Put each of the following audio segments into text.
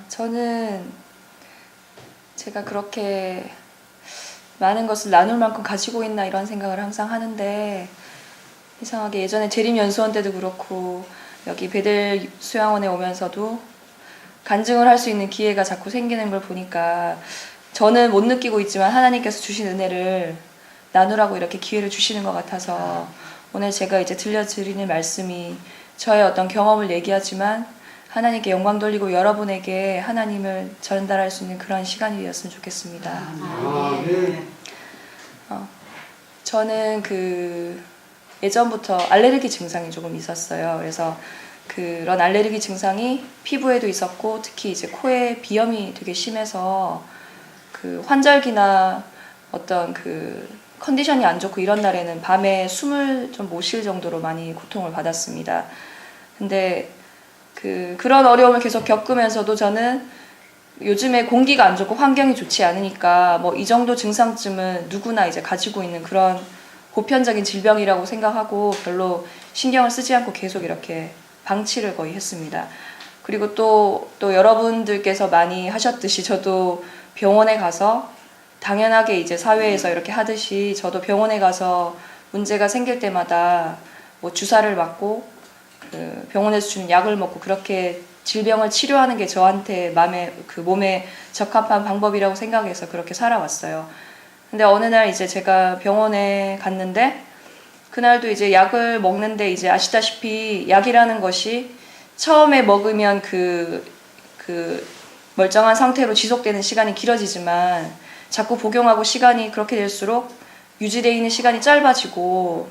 저는 제가 그렇게 많은 것을 나눌 만큼 가지고 있나 이런 생각을 항상 하는데, 이상하게 예전에 재림연수원 때도 그렇고 여기 베델 수양원에 오면서도 간증을 할 수 있는 기회가 자꾸 생기는 걸 보니까 저는 못 느끼고 있지만 하나님께서 주신 은혜를 나누라고 이렇게 기회를 주시는 것 같아서, 오늘 제가 이제 들려드리는 말씀이 저의 어떤 경험을 얘기하지만 하나님께 영광 돌리고 여러분에게 하나님을 전달할 수 있는 그런 시간이 되었으면 좋겠습니다. 저는 예전부터 알레르기 증상이 조금 있었어요. 그래서 그런 알레르기 증상이 피부에도 있었고, 특히 이제 코에 비염이 되게 심해서 환절기나 어떤 컨디션이 안 좋고 이런 날에는 밤에 숨을 좀 못 쉴 정도로 많이 고통을 받았습니다. 근데 그런 어려움을 계속 겪으면서도 저는 요즘에 공기가 안 좋고 환경이 좋지 않으니까 뭐 이 정도 증상쯤은 누구나 이제 가지고 있는 그런 보편적인 질병이라고 생각하고 별로 신경을 쓰지 않고 계속 이렇게 방치를 거의 했습니다. 그리고 또 여러분들께서 많이 하셨듯이 저도 병원에 가서 당연하게 이제 사회에서 이렇게 하듯이 저도 병원에 가서 문제가 생길 때마다 뭐 주사를 맞고 병원에서 주는 약을 먹고 그렇게 질병을 치료하는 게 저한테 몸에 적합한 방법이라고 생각해서 그렇게 살아왔어요. 근데 어느 날 이제 제가 병원에 갔는데, 그날도 이제 약을 먹는데, 이제 아시다시피 약이라는 것이 처음에 먹으면 멀쩡한 상태로 지속되는 시간이 길어지지만 자꾸 복용하고 시간이 그렇게 될수록 유지되어 있는 시간이 짧아지고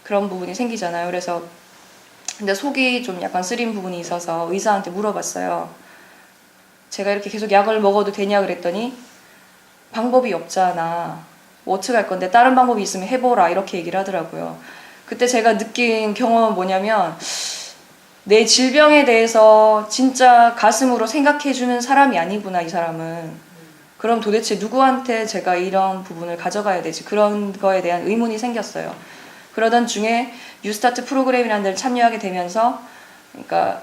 그런 부분이 생기잖아요. 그래서 근데 속이 좀 약간 쓰린 부분이 있어서 의사한테 물어봤어요. 제가 이렇게 계속 약을 먹어도 되냐 그랬더니 방법이 없잖아. 뭐 어떻게 할 건데 다른 방법이 있으면 해보라 이렇게 얘기를 하더라고요. 그때 제가 느낀 경험은 뭐냐면, 내 질병에 대해서 진짜 가슴으로 생각해주는 사람이 아니구나 이 사람은. 그럼 도대체 누구한테 제가 이런 부분을 가져가야 되지? 그런 거에 대한 의문이 생겼어요. 그러던 중에 뉴스타트 프로그램이라는 데를 참여하게 되면서, 그러니까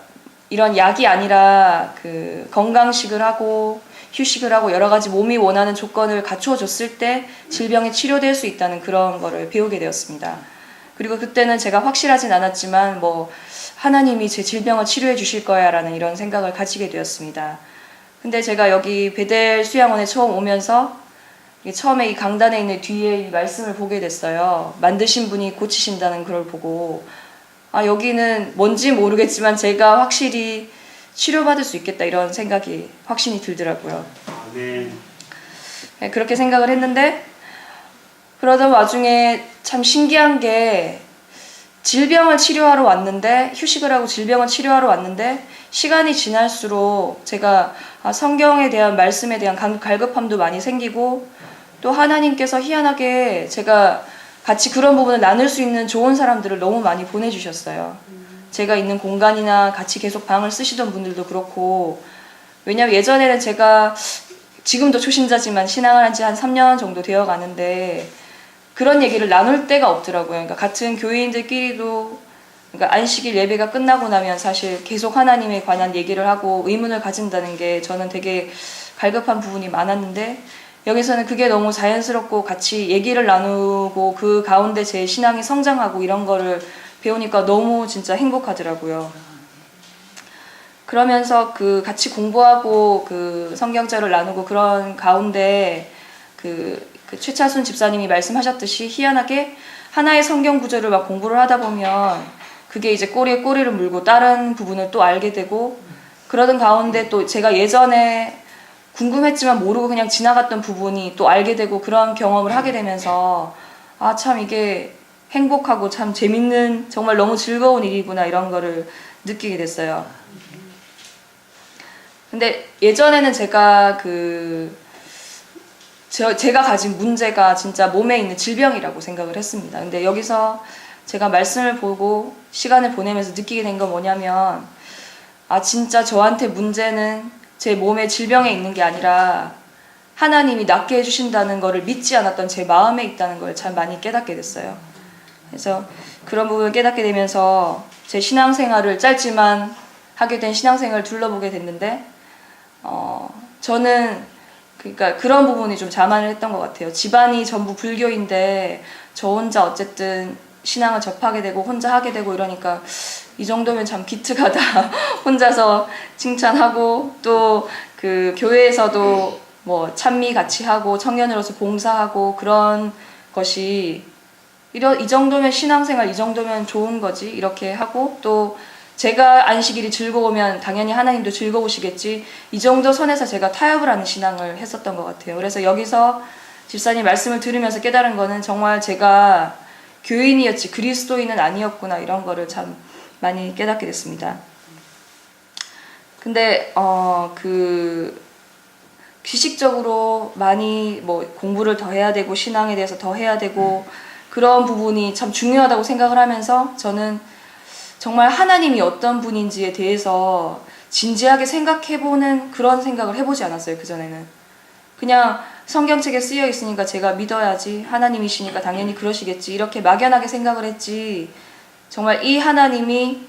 이런 약이 아니라 건강식을 하고 휴식을 하고 여러 가지 몸이 원하는 조건을 갖추어 줬을 때 질병이 치료될 수 있다는 그런 거를 배우게 되었습니다. 그리고 그때는 제가 확실하진 않았지만 하나님이 제 질병을 치료해 주실 거야 라는 이런 생각을 가지게 되었습니다. 근데 제가 여기 베델 수양원에 처음 오면서 처음에 이 강단에 있는 뒤에 이 말씀을 보게 됐어요. 만드신 분이 고치신다는 걸 보고, 여기는 뭔지 모르겠지만 제가 확실히 치료받을 수 있겠다 이런 생각이 확신이 들더라고요. 네, 그렇게 생각을 했는데, 그러던 와중에 참 신기한 게, 질병을 치료하러 왔는데, 휴식을 하고 질병을 치료하러 왔는데 시간이 지날수록 제가 성경에 대한 말씀에 대한 갈급함도 많이 생기고, 또 하나님께서 희한하게 제가 같이 그런 부분을 나눌 수 있는 좋은 사람들을 너무 많이 보내주셨어요. 제가 있는 공간이나 같이 계속 방을 쓰시던 분들도 그렇고, 왜냐면 예전에는 제가 지금도 초신자지만 신앙을 한 지 한 3년 정도 되어 가는데 그런 얘기를 나눌 데가 없더라고요. 그러니까 같은 교인들끼리도, 그러니까 안식일 예배가 끝나고 나면 사실 계속 하나님에 관한 얘기를 하고 의문을 가진다는 게 저는 되게 갈급한 부분이 많았는데, 여기서는 그게 너무 자연스럽고 같이 얘기를 나누고 그 가운데 제 신앙이 성장하고 이런 거를 배우니까 너무 진짜 행복하더라고요. 그러면서 같이 공부하고 성경자를 나누고 그런 가운데 최차순 집사님이 말씀하셨듯이 희한하게 하나의 성경 구절을 막 공부를 하다 보면 그게 이제 꼬리에 꼬리를 물고 다른 부분을 또 알게 되고, 그러던 가운데 또 제가 예전에 궁금했지만 모르고 그냥 지나갔던 부분이 또 알게 되고 그런 경험을 하게 되면서 참 이게 행복하고 참 재밌는, 정말 너무 즐거운 일이구나 이런 거를 느끼게 됐어요. 근데 예전에는 제가 제가 가진 문제가 진짜 몸에 있는 질병이라고 생각을 했습니다. 근데 여기서 제가 말씀을 보고 시간을 보내면서 느끼게 된 건 뭐냐면, 진짜 저한테 문제는 제 몸의 질병에 있는 게 아니라 하나님이 낫게 해주신다는 거를 믿지 않았던 제 마음에 있다는 걸 참 많이 깨닫게 됐어요. 그래서 그런 부분을 깨닫게 되면서 제 신앙생활을 짧지만 하게 된 신앙생활을 둘러보게 됐는데 저는 그러니까 그런 부분이 좀 자만을 했던 것 같아요. 집안이 전부 불교인데 저 혼자 어쨌든 신앙을 접하게 되고 혼자 하게 되고 이러니까 이 정도면 참 기특하다. 혼자서 칭찬하고 또 그 교회에서도 뭐 찬미 같이 하고 청년으로서 봉사하고 그런 것이 이 정도면 신앙생활 이 정도면 좋은 거지 이렇게 하고 또 제가 안식일이 즐거우면 당연히 하나님도 즐거우시겠지 이 정도 선에서 제가 타협을 하는 신앙을 했었던 것 같아요. 그래서 여기서 집사님 말씀을 들으면서 깨달은 거는 정말 제가 교인이었지 그리스도인은 아니었구나 이런 거를 참 많이 깨닫게 됐습니다. 근데 그 기식적으로 많이 뭐 공부를 더 해야 되고 신앙에 대해서 더 해야 되고 그런 부분이 참 중요하다고 생각을 하면서 저는 정말 하나님이 어떤 분인지에 대해서 진지하게 생각해보는 그런 생각을 해보지 않았어요. 그전에는 그냥 성경책에 쓰여 있으니까 제가 믿어야지 하나님이시니까 당연히 그러시겠지 이렇게 막연하게 생각을 했지 정말 이 하나님이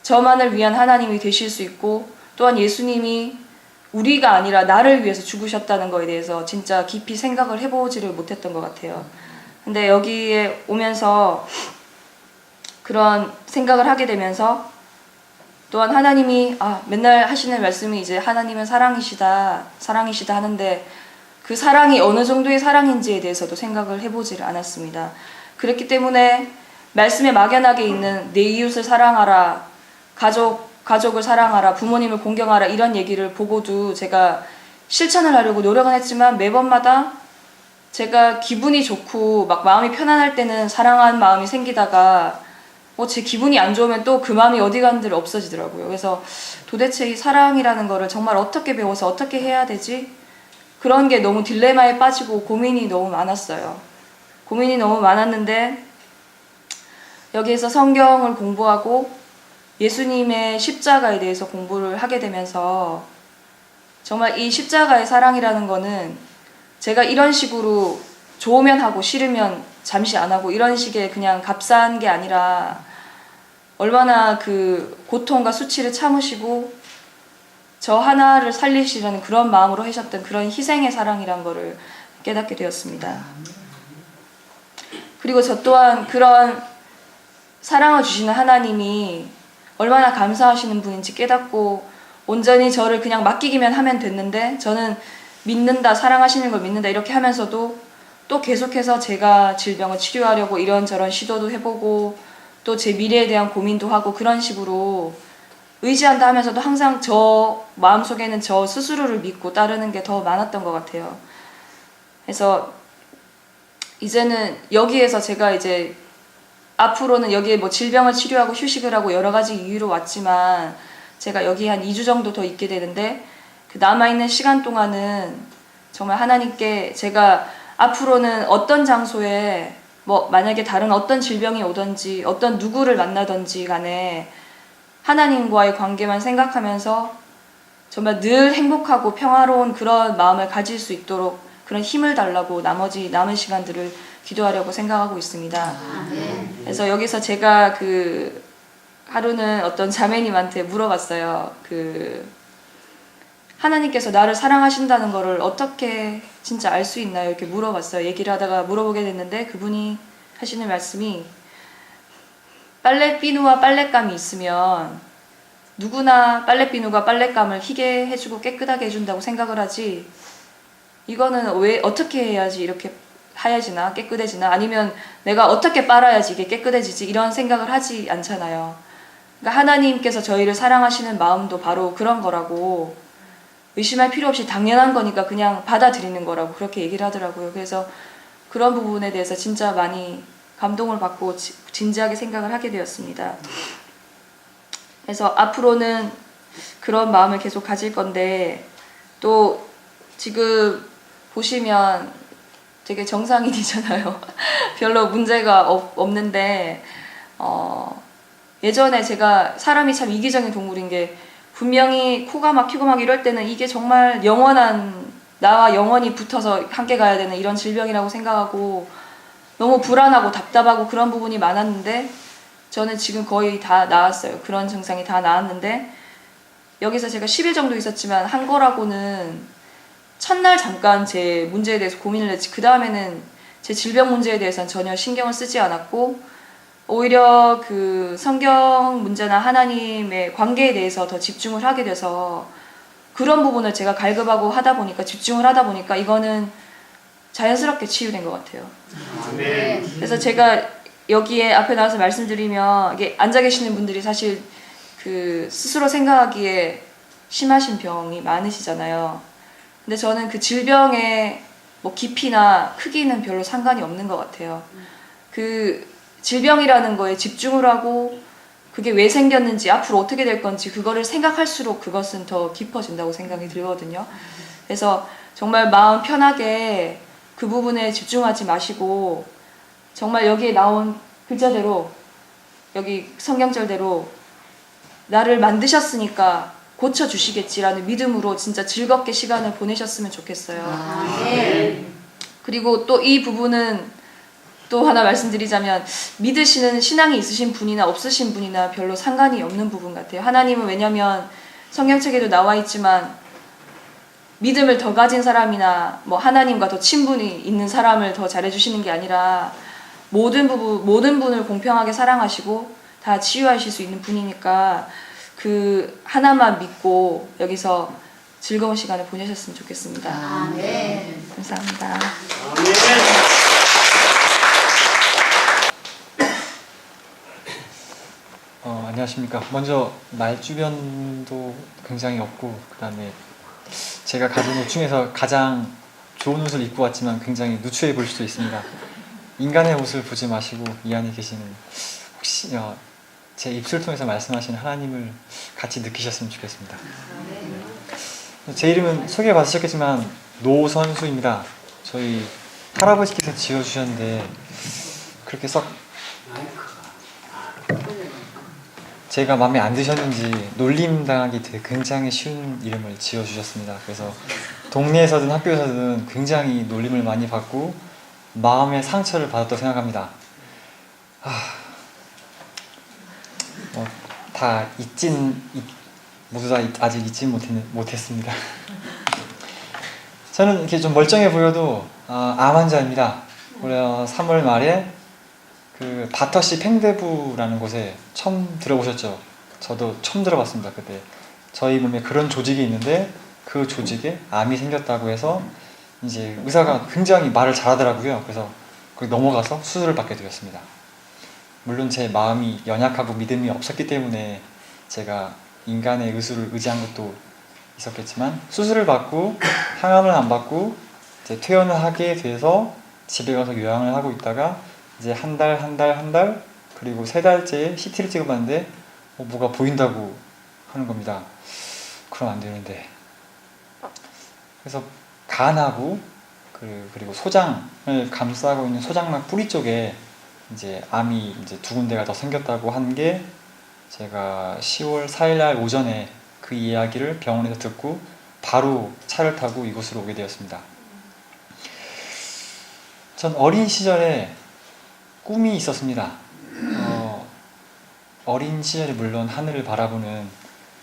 저만을 위한 하나님이 되실 수 있고 또한 예수님이 우리가 아니라 나를 위해서 죽으셨다는 거에 대해서 진짜 깊이 생각을 해보지를 못했던 것 같아요. 근데 여기에 오면서 그런 생각을 하게 되면서 또한 하나님이 맨날 하시는 말씀이 이제 하나님은 사랑이시다 하는데 그 사랑이 어느 정도의 사랑인지에 대해서도 생각을 해보지를 않았습니다. 그렇기 때문에 말씀에 막연하게 있는 내 이웃을 사랑하라 가족을 사랑하라, 부모님을 공경하라 이런 얘기를 보고도 제가 실천을 하려고 노력은 했지만 매번마다 제가 기분이 좋고 막 마음이 편안할 때는 사랑하는 마음이 생기다가 제 기분이 안 좋으면 또 그 마음이 어디 가는들 없어지더라고요. 그래서 도대체 이 사랑이라는 거를 정말 어떻게 배워서 어떻게 해야 되지? 그런 게 너무 딜레마에 빠지고 고민이 너무 많았어요. 고민이 너무 많았는데 여기에서 성경을 공부하고 예수님의 십자가에 대해서 공부를 하게 되면서 정말 이 십자가의 사랑이라는 거는 제가 이런 식으로 좋으면 하고 싫으면 잠시 안 하고 이런 식의 그냥 값싼 게 아니라 얼마나 그 고통과 수치를 참으시고 저 하나를 살리시려는 그런 마음으로 하셨던 그런 희생의 사랑이란 거를 깨닫게 되었습니다. 그리고 저 또한 그런 사랑을 주시는 하나님이 얼마나 감사하시는 분인지 깨닫고 온전히 저를 그냥 맡기기만 하면 됐는데 저는 믿는다, 사랑하시는 걸 믿는다 이렇게 하면서도 또 계속해서 제가 질병을 치료하려고 이런저런 시도도 해보고 또 제 미래에 대한 고민도 하고 그런 식으로 의지한다 하면서도 항상 저 마음속에는 저 스스로를 믿고 따르는 게 더 많았던 것 같아요. 그래서 이제는 여기에서 제가 이제 앞으로는 여기에 뭐 질병을 치료하고 휴식을 하고 여러 가지 이유로 왔지만 제가 여기 한 2주 정도 더 있게 되는데 그 남아있는 시간 동안은 정말 하나님께 제가 앞으로는 어떤 장소에 뭐 만약에 다른 어떤 질병이 오든지 어떤 누구를 만나든지 간에 하나님과의 관계만 생각하면서 정말 늘 행복하고 평화로운 그런 마음을 가질 수 있도록 그런 힘을 달라고 나머지 남은 시간들을 기도하려고 생각하고 있습니다. 그래서 여기서 제가 그 하루는 어떤 자매님한테 물어봤어요. 하나님께서 나를 사랑하신다는 거를 어떻게 진짜 알 수 있나요? 이렇게 물어봤어요. 얘기를 하다가 물어보게 됐는데 그분이 하시는 말씀이 빨래비누와 빨랫감이 있으면 누구나 빨래비누가 빨랫감을 희게 해주고 깨끗하게 해준다고 생각을 하지 이거는 왜 어떻게 해야지 이렇게 하얘지나 깨끗해지나 아니면 내가 어떻게 빨아야지 이게 깨끗해지지 이런 생각을 하지 않잖아요. 그러니까 하나님께서 저희를 사랑하시는 마음도 바로 그런 거라고 의심할 필요 없이 당연한 거니까 그냥 받아들이는 거라고 그렇게 얘기를 하더라고요. 그래서 그런 부분에 대해서 진짜 많이 감동을 받고 진지하게 생각을 하게 되었습니다. 그래서 앞으로는 그런 마음을 계속 가질 건데 또 지금 보시면 되게 정상인이잖아요. 별로 문제가 없는데 예전에 제가 사람이 참 이기적인 동물인 게 분명히 코가 막히고 막 이럴 때는 이게 정말 영원한 나와 영원히 붙어서 함께 가야 되는 이런 질병이라고 생각하고 너무 불안하고 답답하고 그런 부분이 많았는데 저는 지금 거의 다 나았어요. 그런 증상이 다 나았는데 여기서 제가 10일 정도 있었지만 한 거라고는 첫날 잠깐 제 문제에 대해서 고민을 했지 그 다음에는 제 질병 문제에 대해서는 전혀 신경을 쓰지 않았고 오히려 그 성경 문제나 하나님의 관계에 대해서 더 집중을 하게 돼서 그런 부분을 제가 갈급하고 하다 보니까 집중을 하다 보니까 이거는 자연스럽게 치유된 것 같아요. 그래서 제가 여기에 앞에 나와서 말씀드리면 이게 앉아 계시는 분들이 사실 그 스스로 생각하기에 심하신 병이 많으시잖아요. 근데 저는 그 질병의 뭐 깊이나 크기는 별로 상관이 없는 것 같아요. 그 질병이라는 거에 집중을 하고 그게 왜 생겼는지 앞으로 어떻게 될 건지 그거를 생각할수록 그것은 더 깊어진다고 생각이 들거든요. 그래서 정말 마음 편하게 그 부분에 집중하지 마시고 정말 여기에 나온 글자대로 여기 성경절대로 나를 만드셨으니까 고쳐주시겠지라는 믿음으로 진짜 즐겁게 시간을 보내셨으면 좋겠어요. 그리고 또 이 부분은 또 하나 말씀드리자면 믿으시는 신앙이 있으신 분이나 없으신 분이나 별로 상관이 없는 부분 같아요. 하나님은 왜냐면 성경책에도 나와 있지만 믿음을 더 가진 사람이나 뭐 하나님과 더 친분이 있는 사람을 더 잘해주시는 게 아니라 모든 분을 공평하게 사랑하시고 다 치유하실 수 있는 분이니까 그 하나만 믿고 여기서 즐거운 시간을 보내셨으면 좋겠습니다. 감사합니다. 안녕하십니까. 먼저 말주변도 굉장히 없고 그 다음에 제가 가진 옷 중에서 가장 좋은 옷을 입고 왔지만 굉장히 누추해 보일 수도 있습니다. 인간의 옷을 보지 마시고 이 안에 계시는 혹시 제 입술 통해서 말씀하시는 하나님을 같이 느끼셨으면 좋겠습니다. 제 이름은 소개받으셨겠지만 노선수입니다. 저희 할아버지께서 지어주셨는데 그렇게 썩 제가 마음에 안 드셨는지 놀림당하기 되게 굉장히 쉬운 이름을 지어주셨습니다. 그래서 동네에서든 학교에서든 굉장히 놀림을 많이 받고 마음의 상처를 받았다고 생각합니다. 다 모두 다 아직 잊진 못했습니다. 저는 이렇게 좀 멀쩡해 보여도 암 환자입니다. 올해 3월 말에 그 바터시 팽대부라는 곳에 처음 들어보셨죠? 저도 처음 들어봤습니다. 그때 저희 몸에 그런 조직이 있는데 그 조직에 암이 생겼다고 해서 이제 의사가 굉장히 말을 잘하더라고요. 그래서 거기 넘어가서 수술을 받게 되었습니다. 물론 제 마음이 연약하고 믿음이 없었기 때문에 제가 인간의 의술을 의지한 것도 있었겠지만 수술을 받고 항암을 안 받고 이제 퇴원을 하게 돼서 집에 가서 요양을 하고 있다가 이제 한 달 그리고 3달째에 CT를 찍어봤는데 뭐가 보인다고 하는 겁니다. 그럼 안 되는데 그래서 간하고 그리고 소장을 감싸고 있는 소장막 뿌리 쪽에 이제 암이 이제 2군데가 더 생겼다고 한 게 제가 10월 4일 날 오전에 그 이야기를 병원에서 듣고 바로 차를 타고 이곳으로 오게 되었습니다. 전 어린 시절에 꿈이 있었습니다. 어린 시절에 물론 하늘을 바라보는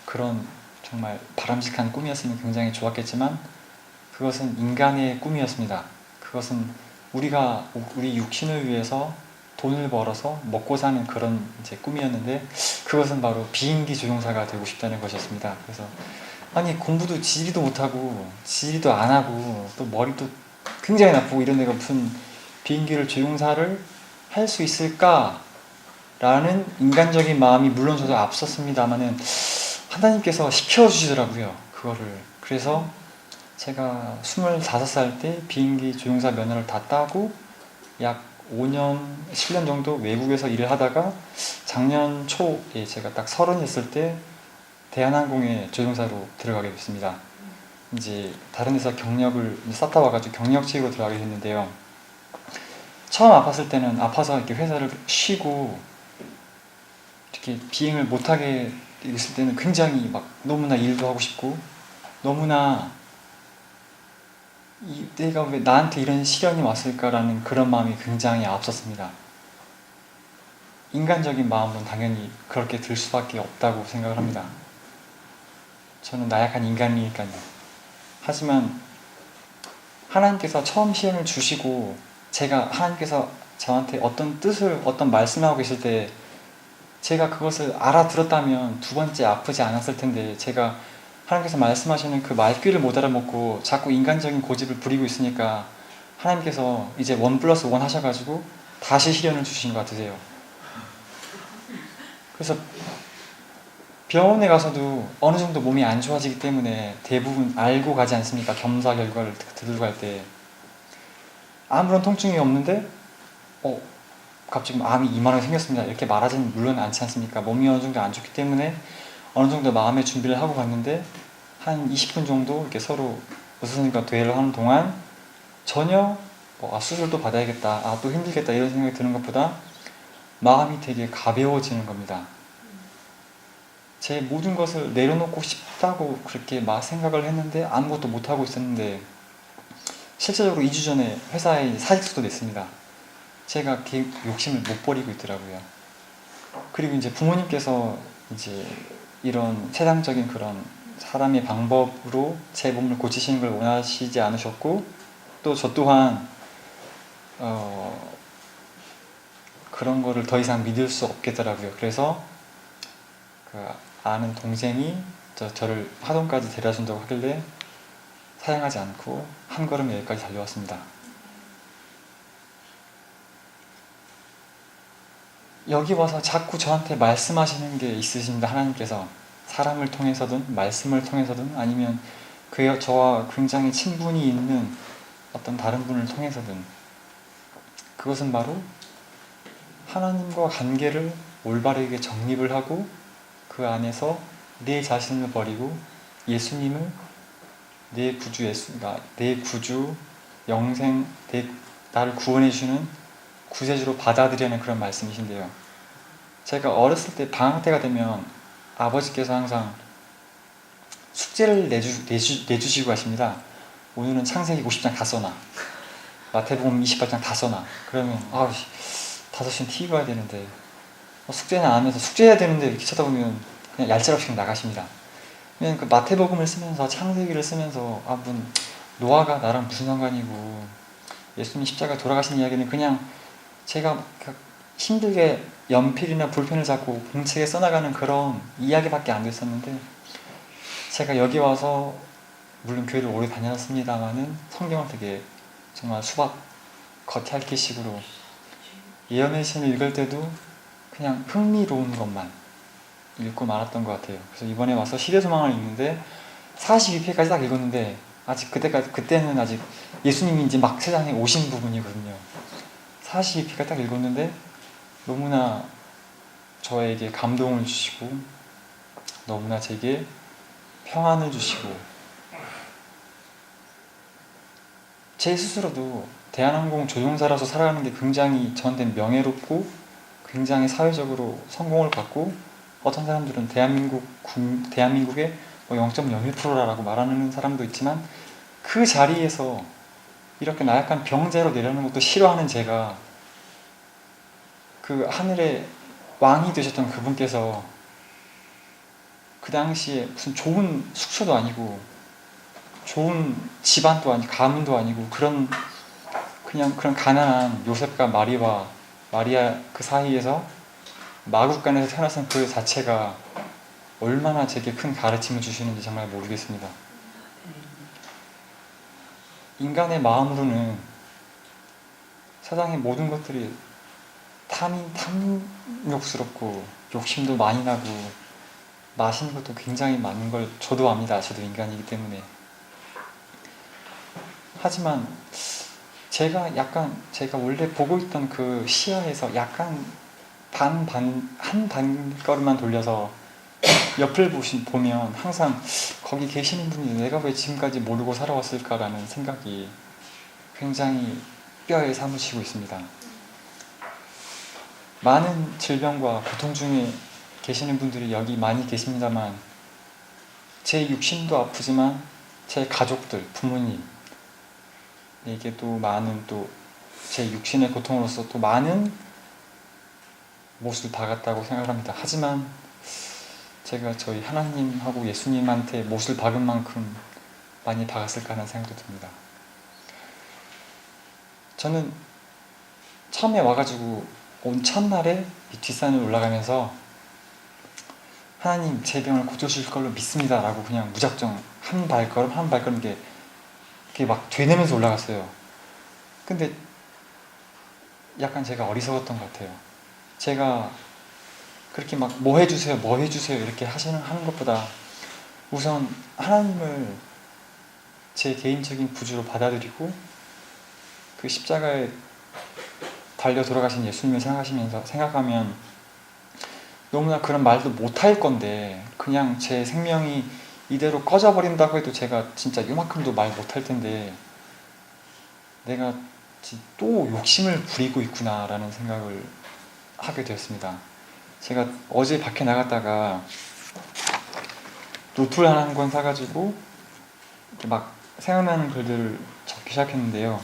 그런 정말 바람직한 꿈이었으면 굉장히 좋았겠지만 그것은 인간의 꿈이었습니다. 그것은 우리 육신을 위해서 돈을 벌어서 먹고 사는 그런 이제 꿈이었는데 그것은 바로 비행기 조종사가 되고 싶다는 것이었습니다. 그래서 아니 공부도 지리도 못하고 지리도 안 하고 또 머리도 굉장히 나쁘고 이런 애가 무슨 비행기를 조종사를 할 수 있을까? 라는 인간적인 마음이 물론 저도 앞섰습니다만은 하나님께서 시켜주시더라고요. 그거를. 그래서 제가 25살 때 비행기 조종사 면허를 다 따고 약 5년, 7년 정도 외국에서 일을 하다가 작년 초에 제가 딱 30이었을 때 대한항공에 조종사로 들어가게 됐습니다. 이제 다른 데서 경력을 쌓다 와가지고 경력직으로 들어가게 됐는데요. 처음 아팠을 때는 아파서 이렇게 회사를 쉬고 이렇게 비행을 못하게 됐을 때는 굉장히 막 너무나 일도 하고 싶고 너무나 내가 왜 나한테 이런 시련이 왔을까라는 그런 마음이 굉장히 앞섰습니다. 인간적인 마음은 당연히 그렇게 들 수밖에 없다고 생각을 합니다. 저는 나약한 인간이니까요. 하지만 하나님께서 처음 시험을 주시고 제가 하나님께서 저한테 어떤 뜻을 어떤 말씀을 하고 계실 때 제가 그것을 알아들었다면 두 번째 아프지 않았을 텐데 제가 하나님께서 말씀하시는 그 말귀를 못 알아먹고 자꾸 인간적인 고집을 부리고 있으니까 하나님께서 이제 1+1 하셔가지고 다시 시련을 주신 것 같으세요. 그래서 병원에 가서도 어느 정도 몸이 안 좋아지기 때문에 대부분 알고 가지 않습니까? 검사 결과를 들고 갈 때 아무런 통증이 없는데 갑자기 암이 이만하게 생겼습니다. 이렇게 말하지는 물론 않지 않습니까? 몸이 어느 정도 안 좋기 때문에 어느 정도 마음의 준비를 하고 갔는데 한 20분 정도 이렇게 서로 의사 선생님과 대화를 하는 동안 전혀 수술도 받아야겠다, 또 힘들겠다 이런 생각이 드는 것보다 마음이 되게 가벼워지는 겁니다. 제 모든 것을 내려놓고 싶다고 그렇게 막 생각을 했는데 아무것도 못하고 있었는데 실제적으로 2주 전에 회사에 사직서도 냈습니다. 제가 욕심을 못 버리고 있더라고요. 그리고 이제 부모님께서 이제 이런 세상적인 그런 사람의 방법으로 제 몸을 고치시는 걸 원하시지 않으셨고 또 저 또한 그런 거를 더 이상 믿을 수 없겠더라고요. 그래서 그 아는 동생이 저를 하동까지 데려다 준다고 하길래 사양하지 않고 한 걸음 여기까지 달려왔습니다. 여기 와서 자꾸 저한테 말씀하시는 게 있으십니다. 하나님께서 사람을 통해서든 말씀을 통해서든 아니면 저와 굉장히 친분이 있는 어떤 다른 분을 통해서든 그것은 바로 하나님과 관계를 올바르게 정립을 하고 그 안에서 내 자신을 버리고 예수님을 내 구주, 영생, 나를 구원해주는 구세주로 받아들이는 그런 말씀이신데요. 제가 어렸을 때 방학 때가 되면 아버지께서 항상 숙제를 내주시고 가십니다. 오늘은 창세기 50장 다 써놔. 마태복음 28장 다 써놔. 그러면 5시는 TV 봐야 되는데 숙제는 안 하면서 숙제해야 되는데 이렇게 쳐다보면 그냥 얄짤없이 그냥 나가십니다. 그냥 그 마태복음을 쓰면서 창세기를 쓰면서 노아가 나랑 무슨 상관이고 예수님 십자가 돌아가신 이야기는 그냥 제가 힘들게 연필이나 볼펜을 잡고 공책에 써나가는 그런 이야기밖에 안 됐었는데 제가 여기 와서 물론 교회를 오래 다녔습니다만은 성경을 되게 정말 수박 겉핥기식으로 예언의 신을 읽을 때도 그냥 흥미로운 것만 읽고 말았던 것 같아요. 그래서 이번에 와서 시대소망을 읽는데 42페이지까지 딱 읽었는데 아직 그때는 아직 예수님이 이제 막 세상에 오신 부분이거든요. 42페이지까지 딱 읽었는데 너무나 저에게 감동을 주시고 너무나 제게 평안을 주시고 제 스스로도 대한항공 조종사라서 살아가는 게 굉장히 저한테 명예롭고 굉장히 사회적으로 성공을 받고 어떤 사람들은 대한민국의 0.01%라고 말하는 사람도 있지만 그 자리에서 이렇게 나약한 병자로 내려오는 것도 싫어하는 제가 그 하늘의 왕이 되셨던 그분께서 그 당시에 무슨 좋은 숙소도 아니고 좋은 집안도 아니고 가문도 아니고 그냥 그런 가난한 요셉과 마리아 그 사이에서 마국간에서 태어났던 그 자체가 얼마나 제게 큰 가르침을 주시는지 정말 모르겠습니다. 인간의 마음으로는 세상의 모든 것들이 탐욕스럽고 욕심도 많이 나고 맛있는 것도 굉장히 많은 걸 저도 압니다. 저도 인간이기 때문에. 하지만 제가 원래 보고 있던 그 시야에서 약간 한 단걸음만 돌려서 옆을 보면 항상 거기 계시는 분이 내가 왜 지금까지 모르고 살아왔을까라는 생각이 굉장히 뼈에 사무치고 있습니다. 많은 질병과 고통 중에 계시는 분들이 여기 많이 계십니다만 제 육신도 아프지만 제 가족들, 부모님 하나님에게 또 많은 또 제 육신의 고통으로서 또 많은 못을 박았다고 생각합니다. 하지만 제가 저희 하나님하고 예수님한테 못을 박은 만큼 많이 박았을까 하는 생각도 듭니다. 저는 처음에 와가지고 온 첫날에 이 뒷산을 올라가면서 하나님 제 병을 고쳐주실 걸로 믿습니다 라고 그냥 무작정 한 발걸음 한 발걸음 이렇게 막 되뇌면서 올라갔어요. 근데 약간 제가 어리석었던 것 같아요. 제가 그렇게 막 뭐 해주세요 뭐 해주세요 이렇게 하는 것보다 우선 하나님을 제 개인적인 구주로 받아들이고 그 십자가에 달려 돌아가신 예수님을 생각하면 너무나 그런 말도 못할 건데 그냥 제 생명이 이대로 꺼져버린다고 해도 제가 진짜 요만큼도 말 못할 텐데 내가 또 욕심을 부리고 있구나 라는 생각을 하게 되었습니다. 제가 어제 밖에 나갔다가 노트를 한 권 사가지고 이렇게 막 생각나는 글들을 적기 시작했는데요.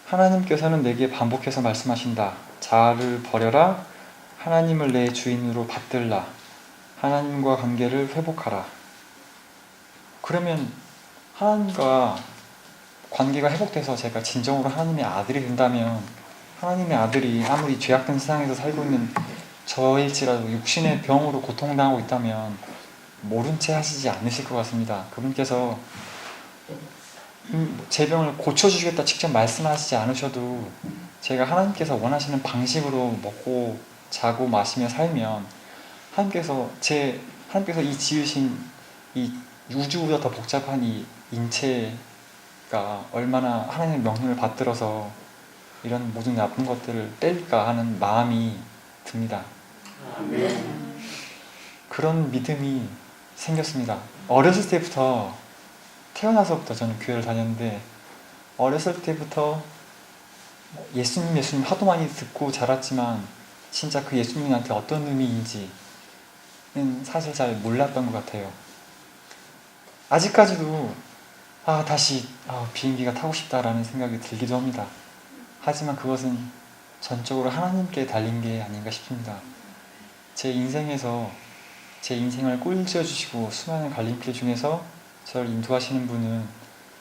하나님께서는 내게 반복해서 말씀하신다. 자아를 버려라. 하나님을 내 주인으로 받들라. 하나님과 관계를 회복하라. 그러면 하나님과 관계가 회복돼서 제가 진정으로 하나님의 아들이 된다면 하나님의 아들이 아무리 죄악된 세상에서 살고 있는 저일지라도 육신의 병으로 고통당하고 있다면 모른 채 하시지 않으실 것 같습니다. 그분께서 제 병을 고쳐주시겠다 직접 말씀하시지 않으셔도 제가 하나님께서 원하시는 방식으로 먹고 자고 마시며 살면 하나님께서 이 지으신 이 우주보다 더 복잡한 이 인체가 얼마나 하나님의 명령을 받들어서 이런 모든 나쁜 것들을 뺄까 하는 마음이 듭니다. 아멘. 그런 믿음이 생겼습니다. 어렸을 때부터 태어나서부터 저는 교회를 다녔는데 어렸을 때부터 예수님 하도 많이 듣고 자랐지만 진짜 그 예수님한테 어떤 의미인지는 사실 잘 몰랐던 것 같아요. 아직까지도 다시 비행기가 타고 싶다라는 생각이 들기도 합니다. 하지만 그것은 전적으로 하나님께 달린 게 아닌가 싶습니다. 제 인생에서 제 인생을 꼴지어 주시고 수많은 갈림길 중에서 저를 인도하시는 분은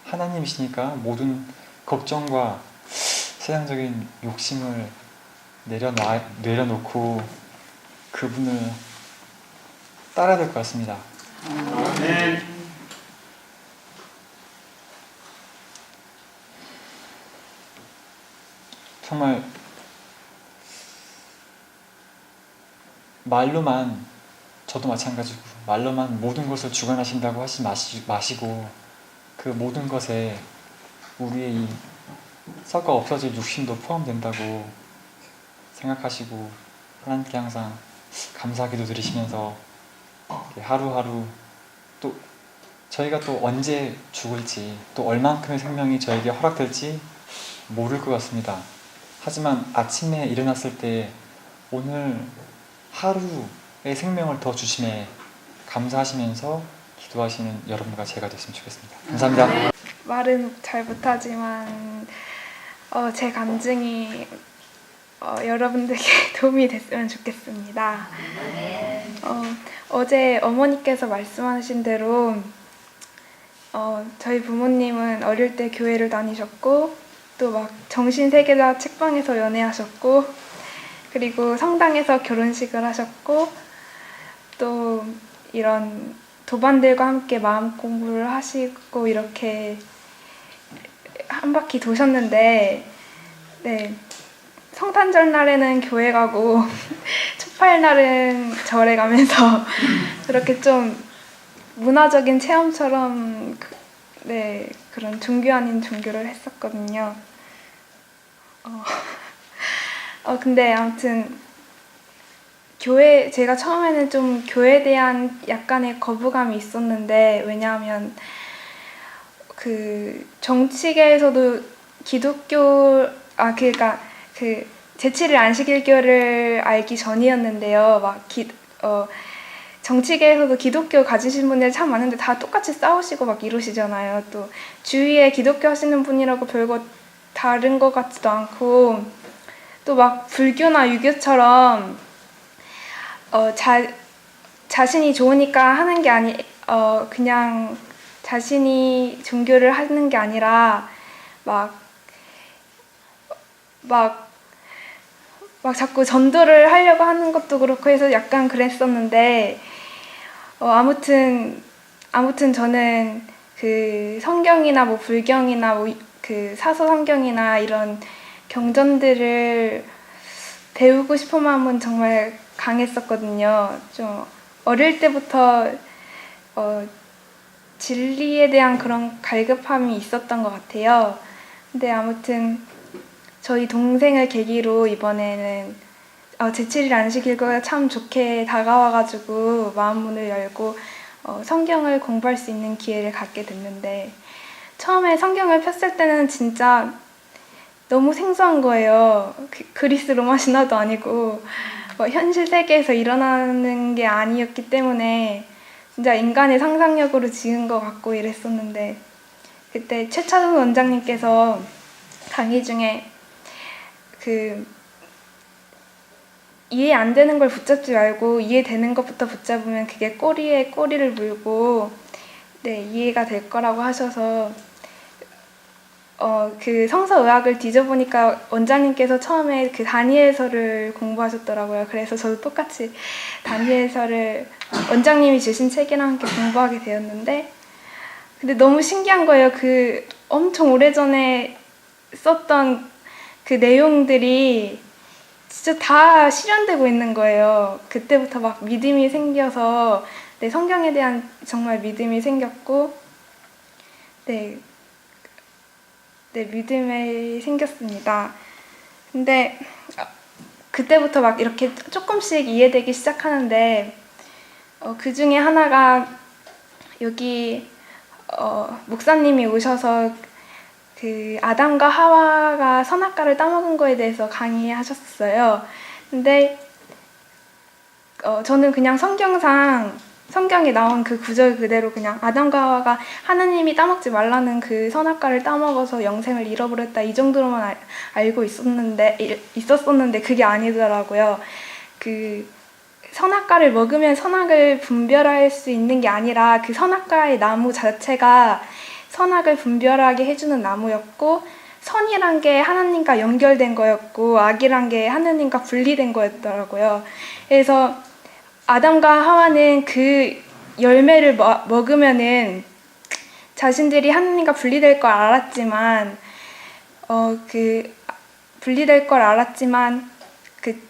하나님이시니까 모든 걱정과 세상적인 욕심을 내려놓고 그분을 따라야 될 것 같습니다. 아멘. 정말 말로만 저도 마찬가지고 말로만 모든 것을 주관하신다고 하지 마시고 그 모든 것에 우리의 이 썩어 없어질 육신도 포함된다고 생각하시고 하나님께 항상 감사 기도 드리시면서 하루하루 또 저희가 또 언제 죽을지 또 얼만큼의 생명이 저에게 허락될지 모를 것 같습니다. 하지만 아침에 일어났을 때 오늘 하루의 생명을 더 주심에 감사하시면서 기도하시는 여러분과 제가 됐으면 좋겠습니다. 감사합니다. 말은 잘 못하지만 제 간증이 여러분들께 도움이 됐으면 좋겠습니다. 어제 어머니께서 말씀하신 대로 저희 부모님은 어릴 때 교회를 다니셨고 또 막 정신세계자 책방에서 연애하셨고 그리고 성당에서 결혼식을 하셨고 또 이런 도반들과 함께 마음 공부를 하시고 이렇게 한 바퀴 도셨는데 네, 성탄절 날에는 교회 가고 초파일 날은 절에 가면서 그렇게 좀 문화적인 체험처럼 그런 종교 아닌 종교를 했었거든요. 근데 아무튼 제가 처음에는 좀 교회에 대한 약간의 거부감이 있었는데 왜냐하면 그 정치계에서도 그러니까 그 제칠일 안식일교를 알기 전이었는데요. 정치계에서도 기독교 가지신 분들 참 많은데 다 똑같이 싸우시고 막 이러시잖아요. 또 주위에 기독교 하시는 분이라고 별거 다른 것 같지도 않고 또 막 불교나 유교처럼 자신이 좋으니까 하는 게 그냥 자신이 종교를 하는 게 아니라 막 자꾸 전도를 하려고 하는 것도 그렇고 해서 약간 그랬었는데 아무튼 저는 그 성경이나 뭐 불경이나 뭐 그 사서 성경이나 이런 경전들을 배우고 싶은 마음은 정말 강했었거든요. 좀 어릴 때부터 진리에 대한 그런 갈급함이 있었던 것 같아요. 근데 아무튼 저희 동생을 계기로 이번에는 제7일 안식일과가 참 좋게 다가와가지고 마음문을 열고 성경을 공부할 수 있는 기회를 갖게 됐는데 처음에 성경을 폈을 때는 진짜 너무 생소한 거예요. 그리스 로마 신화도 아니고 현실 세계에서 일어나는 게 아니었기 때문에 진짜 인간의 상상력으로 지은 것 같고 이랬었는데 그때 최찬훈 원장님께서 강의 중에 이해 안 되는 걸 붙잡지 말고 이해되는 것부터 붙잡으면 그게 꼬리에 꼬리를 물고 이해가 될 거라고 하셔서 그 성서의학을 뒤져보니까 원장님께서 처음에 그 다니엘서를 공부하셨더라고요. 그래서 저도 똑같이 다니엘서를 원장님이 주신 책이랑 함께 공부하게 되었는데 근데 너무 신기한 거예요. 그 엄청 오래전에 썼던 그 내용들이 진짜 다 실현되고 있는 거예요. 그때부터 막 믿음이 생겨서 성경에 대한 정말 믿음이 생겼고 믿음이 생겼습니다. 근데 그때부터 막 이렇게 조금씩 이해되기 시작하는데 그 중에 하나가 여기 목사님이 오셔서 그 아담과 하와가 선악과를 따먹은 거에 대해서 강의하셨어요. 근데 저는 그냥 성경에 나온 그 구절 그대로 그냥 아담과 하와가 하나님이 따먹지 말라는 그 선악과를 따먹어서 영생을 잃어버렸다 이 정도로만 알고 있었었는데 그게 아니더라고요. 그 선악과를 먹으면 선악을 분별할 수 있는 게 아니라 그 선악과의 나무 자체가 선악을 분별하게 해주는 나무였고 선이란 게 하나님과 연결된 거였고 악이란 게 하나님과 분리된 거였더라고요. 그래서 아담과 하와는 그 열매를 먹으면은 자신들이 하나님과 분리될 걸 알았지만 그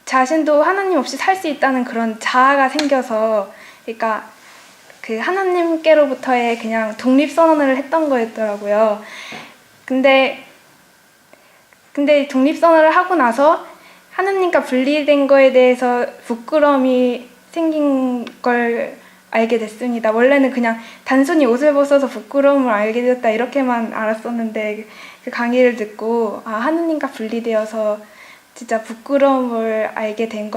자신도 하나님 없이 살 수 있다는 그런 자아가 생겨서 그러니까 그 하나님께로부터의 그냥 독립선언을 했던 거였더라고요. 근데 독립선언을 하고 나서 하나님과 분리된 거에 대해서 부끄러움이 생긴 걸 알게 됐습니다. 원래는 그냥 단순히 옷을 벗어서 부끄러움을 알게 되었다 이렇게만 알았었는데 그 강의를 듣고 하나님과 분리되어서 진짜 부끄러움을 알게 된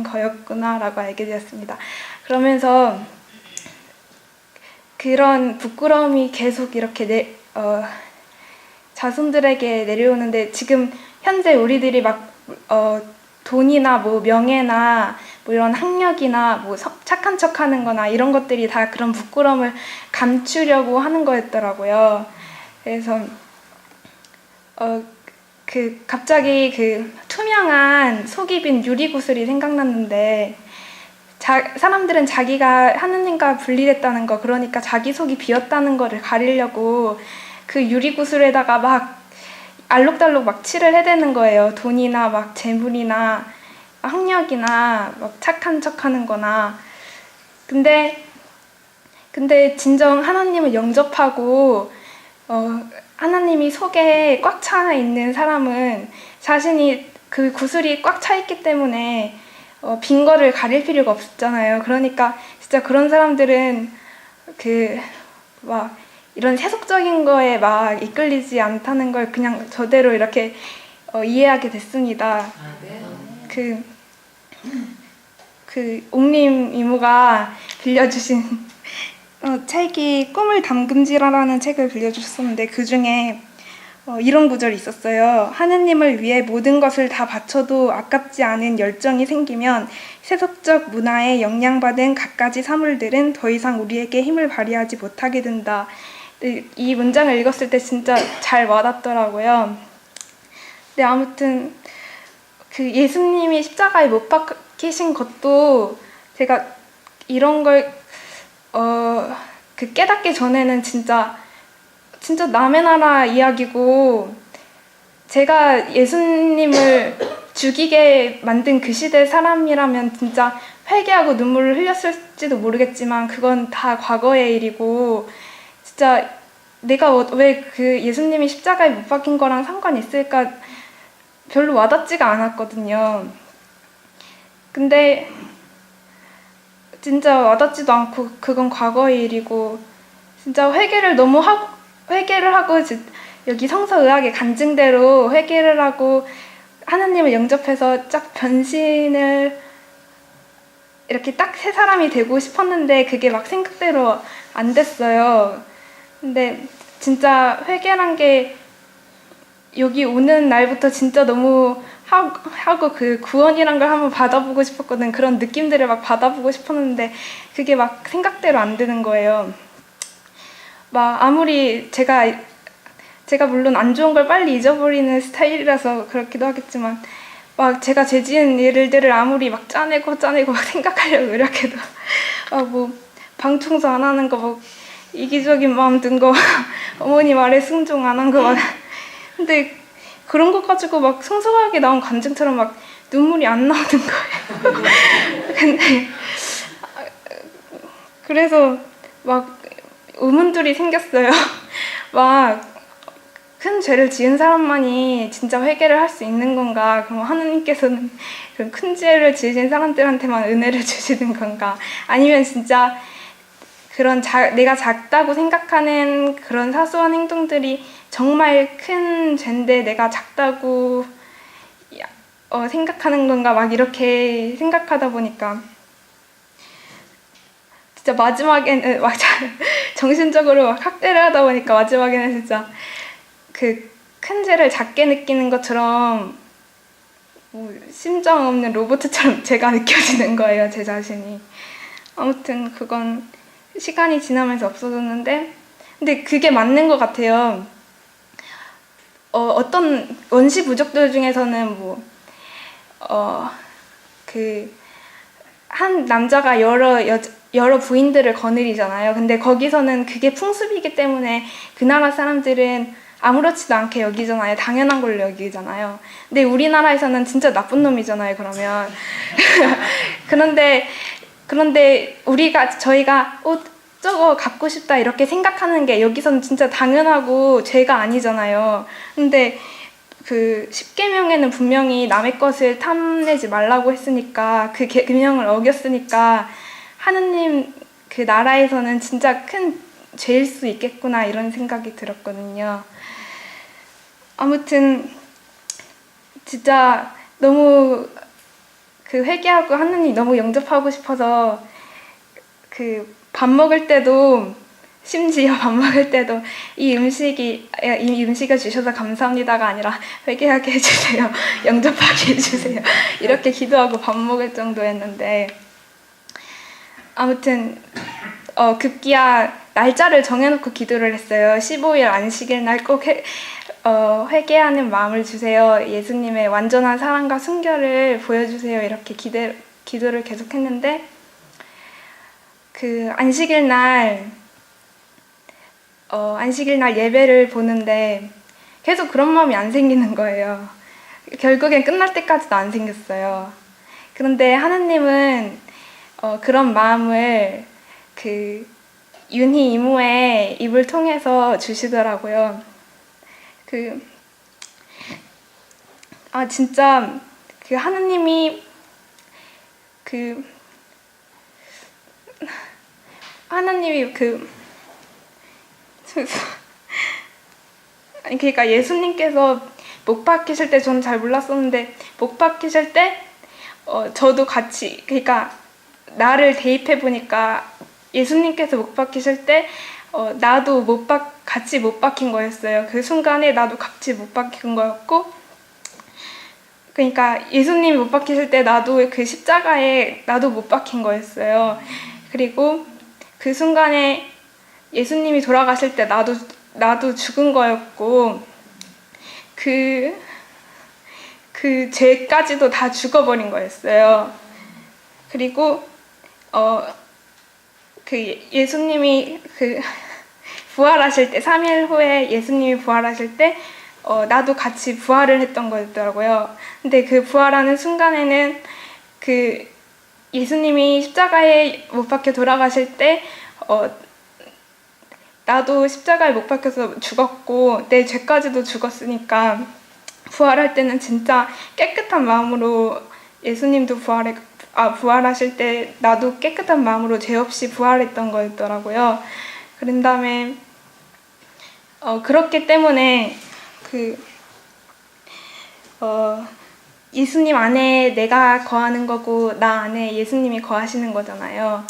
거였구나라고 알게 되었습니다. 그러면서 그런 부끄러움이 계속 이렇게 자손들에게 내려오는데 지금 현재 우리들이 막 돈이나 뭐 명예나 뭐 이런 학력이나 뭐 착한 척하는 거나 이런 것들이 다 그런 부끄러움을 감추려고 하는 거였더라고요. 그래서 갑자기 그 투명한 속이 빈 유리구슬이 생각났는데 사람들은 자기가 하느님과 분리됐다는 거 그러니까 자기 속이 비었다는 거를 가리려고 그 유리구슬에다가 막 알록달록 막 칠을 해대는 거예요. 돈이나 막 재물이나 학력이나 막 착한 척하는 거나 근데 진정 하나님을 영접하고 하나님이 속에 꽉 차 있는 사람은 자신이 그 구슬이 꽉 차 있기 때문에 빈 거를 가릴 필요가 없잖아요. 그러니까 진짜 그런 사람들은 막 이런 세속적인 거에 막 이끌리지 않다는 걸 그냥 저대로 이렇게 이해하게 됐습니다. 그 옥님 이모가 빌려주신 책이 꿈을 담금지라라는 책을 빌려주셨었는데 그 중에 이런 구절이 있었어요. 하느님을 위해 모든 것을 다 바쳐도 아깝지 않은 열정이 생기면 세속적 문화에 영향받은 갖가지 사물들은 더 이상 우리에게 힘을 발휘하지 못하게 된다. 이 문장을 읽었을 때 진짜 잘 와닿더라고요. 근데 아무튼 그 예수님이 십자가에 못 박히신 것도 제가 이런 걸 그 깨닫기 전에는 진짜 남의 나라 이야기고 제가 예수님을 죽이게 만든 그 시대 사람이라면 진짜 회개하고 눈물을 흘렸을지도 모르겠지만 그건 다 과거의 일이고 진짜 내가 왜 그 예수님이 십자가에 못 박힌 거랑 상관이 있을까 별로 와닿지가 않았거든요. 근데 진짜 와닿지도 않고 그건 과거의 일이고 진짜 회개를 하고 여기 성서의학의 간증대로 회개를 하고 하나님을 영접해서 딱 변신을 이렇게 딱 새 사람이 되고 싶었는데 그게 막 생각대로 안 됐어요. 근데 진짜 회개란 게 여기 오는 날부터 진짜 너무 하고 그 구원이란 걸 한번 받아보고 싶었거든. 그런 느낌들을 막 받아보고 싶었는데 그게 막 생각대로 안 되는 거예요. 막 아무리 제가 물론 안 좋은 걸 빨리 잊어버리는 스타일이라서 그렇기도 하겠지만 막 제가 죄 지은 일들을 아무리 막 짜내고 막 생각하려고 노력해도 뭐 방 청소 안 하는 거 뭐 이기적인 마음 든 거 어머니 말에 순종 안 한 거 막 근데 그런 거 가지고 막 성서학에 나온 간증처럼 막 눈물이 안 나오는 거예요. 근데 그래서 막 의문들이 생겼어요. 막 큰 죄를 지은 사람만이 진짜 회개를 할 수 있는 건가? 그럼 하느님께서는 그런 큰 죄를 지으신 사람들한테만 은혜를 주시는 건가? 아니면 진짜 그런 내가 작다고 생각하는 그런 사소한 행동들이 정말 큰 죄인데 내가 작다고 생각하는 건가? 막 이렇게 생각하다 보니까 진짜 마지막에는 막 정신적으로 막 학대를 하다 보니까 마지막에는 진짜 그 큰 죄를 작게 느끼는 것처럼 뭐 심장 없는 로봇처럼 제가 느껴지는 거예요, 제 자신이. 아무튼 그건 시간이 지나면서 없어졌는데 근데 그게 맞는 것 같아요. 어떤 원시 부족들 중에서는 한 남자가 여러 부인들을 거느리잖아요. 근데 거기서는 그게 풍습이기 때문에 그 나라 사람들은 아무렇지도 않게 여기잖아요. 당연한 걸로 여기잖아요. 근데 우리나라에서는 진짜 나쁜 놈이잖아요, 그러면. 그런데 저희가 저거 갖고 싶다 이렇게 생각하는 게 여기서는 진짜 당연하고 죄가 아니잖아요. 근데 그 십계명에는 분명히 남의 것을 탐내지 말라고 했으니까 그 계명을 어겼으니까 하느님 그 나라에서는 진짜 큰 죄일 수 있겠구나 이런 생각이 들었거든요. 아무튼 진짜 너무 그 회개하고 하느님 너무 영접하고 싶어서 그 밥 먹을 때도 심지어 밥 먹을 때도 이 음식을 주셔서 감사합니다가 아니라 회개하게 해주세요. 영접하게 해주세요. 이렇게 기도하고 밥 먹을 정도였는데 아무튼 급기야 날짜를 정해놓고 기도를 했어요. 15일 안식일 날 꼭 회개하는 마음을 주세요. 예수님의 완전한 사랑과 순결을 보여주세요. 이렇게 기도를 계속했는데 그 안식일 날 예배를 보는데 계속 그런 마음이 안 생기는 거예요. 결국엔 끝날 때까지도 안 생겼어요. 그런데 하나님은 그런 마음을 그 윤희 이모의 입을 통해서 주시더라고요. 진짜 그 하나님이 아니 그러니까 예수님께서 목 박히실 때 저는 잘 몰랐었는데 목 박히실 때 저도 같이 그러니까 나를 대입해 보니까 예수님께서 못 박히실 때 나도 같이 못 박힌 거였어요. 그 순간에 나도 같이 못 박힌 거였고, 그러니까 예수님이 못 박히실 때 나도 그 십자가에 나도 못 박힌 거였어요. 그리고 그 순간에 예수님이 돌아가실 때 나도 죽은 거였고, 그 죄까지도 다 죽어버린 거였어요. 그리고 예수님이 부활하실 때, 3일 후에 예수님이 부활하실 때 나도 같이 부활을 했던 거였더라고요. 근데 그 부활하는 순간에는 예수님이 십자가에 못 박혀 돌아가실 때 나도 십자가에 못 박혀서 죽었고 내 죄까지도 죽었으니까 부활할 때는 진짜 깨끗한 마음으로 예수님도 부활하실 때 나도 깨끗한 마음으로 죄 없이 부활했던 거였더라고요. 그런 다음에 그렇기 때문에 예수님 안에 내가 거하는 거고 나 안에 예수님이 거하시는 거잖아요.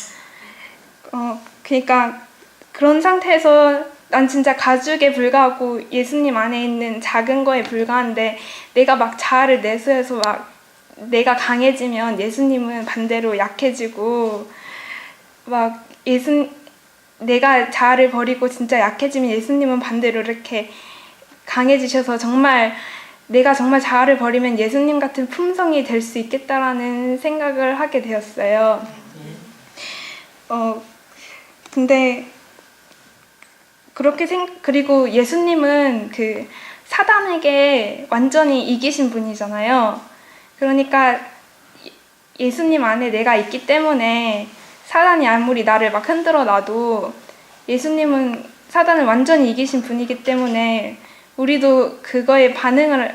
그러니까 그런 상태에서 난 진짜 가죽에 불과하고 예수님 안에 있는 작은 거에 불과한데, 내가 막 자아를 내세워서 막 내가 강해지면 예수님은 반대로 약해지고, 막 내가 자아를 버리고 진짜 약해지면 예수님은 반대로 이렇게 강해지셔서 내가 정말 자아를 버리면 예수님 같은 품성이 될 수 있겠다라는 생각을 하게 되었어요. 근데 그리고 예수님은 사단에게 완전히 이기신 분이잖아요. 그러니까 예수님 안에 내가 있기 때문에 사단이 아무리 나를 막 흔들어 놔도 예수님은 사단을 완전히 이기신 분이기 때문에 우리도 그거에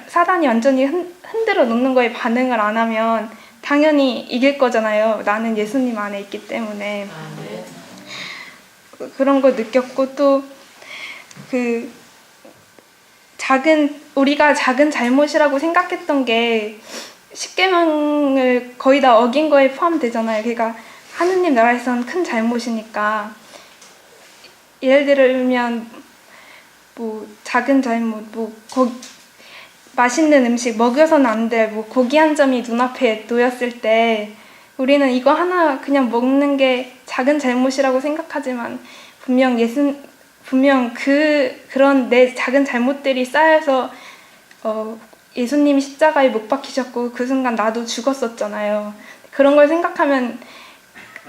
사단이 완전히 흔들어 놓는 거에 반응을 안 하면 당연히 이길 거잖아요. 나는 예수님 안에 있기 때문에. 그런 거 느꼈고, 또 우리가 작은 잘못이라고 생각했던 게 십계명을 거의 다 어긴 거에 포함되잖아요. 그러니까 하느님 나라에선 큰 잘못이니까. 예를 들면 작은 잘못, 맛있는 음식 먹여서는 안 될 고기 한 점이 눈앞에 놓였을 때 우리는 이거 하나 그냥 먹는 게 작은 잘못이라고 생각하지만 분명 그런 내 작은 잘못들이 쌓여서 예수님이 십자가에 못 박히셨고 그 순간 나도 죽었었잖아요. 그런 걸 생각하면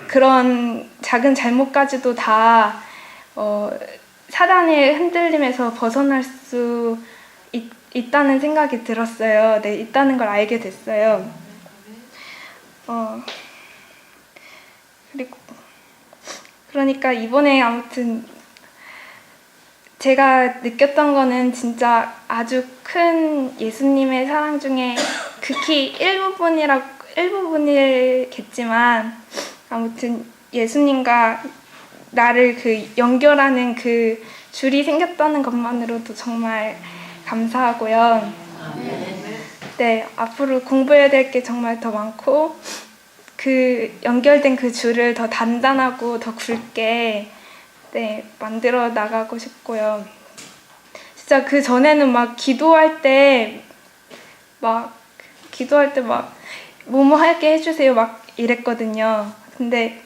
그런 작은 잘못까지도 다 사단의 흔들림에서 벗어날 수 있다는 생각이 들었어요. 네, 있다는 걸 알게 됐어요. 그러니까 이번에 아무튼 제가 느꼈던 거는 진짜 아주 큰 예수님의 사랑 중에 극히 일부분이겠지만 아무튼 예수님과 나를 연결하는 줄이 생겼다는 것만으로도 정말 감사하고요. 네, 앞으로 공부해야 될 게 정말 더 많고 연결된 줄을 더 단단하고 더 굵게 만들어 나가고 싶고요. 진짜 전에는 막 기도할 때 뭐뭐 하게 해주세요 막 이랬거든요. 근데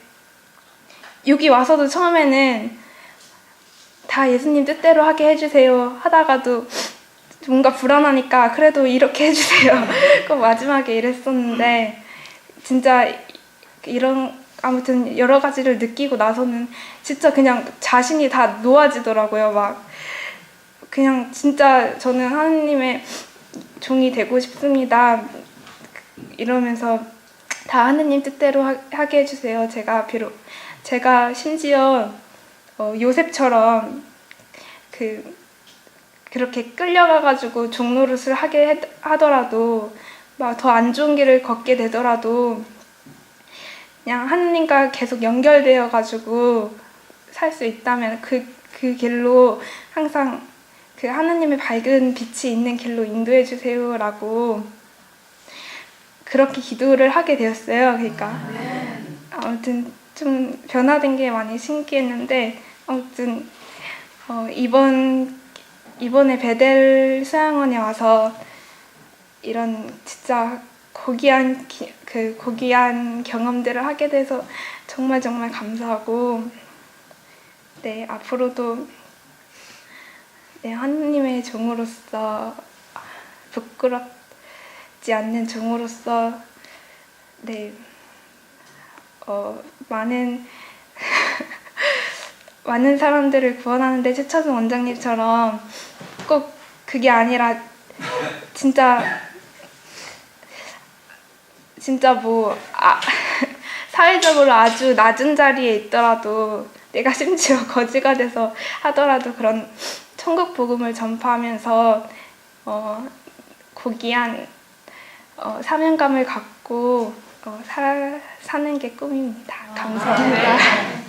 여기 와서도 처음에는 다 예수님 뜻대로 하게 해주세요 하다가도 뭔가 불안하니까 그래도 이렇게 해주세요 꼭 마지막에 이랬었는데, 진짜 아무튼 여러 가지를 느끼고 나서는 진짜 그냥 자신이 다 놓아지더라고요. 그냥 진짜 저는 하느님의 종이 되고 싶습니다 이러면서 다 하느님 뜻대로 하게 해주세요. 제가 심지어 요셉처럼 그렇게 끌려가가지고 종노릇을 하게 하더라도 더 안 좋은 길을 걷게 되더라도 그냥 하느님과 계속 연결되어가지고 살 수 있다면 그 길로 항상 하느님의 밝은 빛이 있는 길로 인도해 주세요라고 그렇게 기도를 하게 되었어요. 그러니까 아무튼 좀 변화된 게 많이 신기했는데 아무튼 이번에 베델 수양원에 와서 이런 진짜 고귀한 경험들을 하게 돼서 정말 정말 감사하고 네 앞으로도 네 하느님의 종으로서 부끄럽지 않는 종으로서 네 많은 많은 사람들을 구원하는데 최철순 원장님처럼 꼭 그게 아니라 진짜 사회적으로 아주 낮은 자리에 있더라도 내가 심지어 거지가 돼서 하더라도 그런 천국 복음을 전파하면서 고귀한 사명감을 갖고 사는 게 꿈입니다. 감사합니다.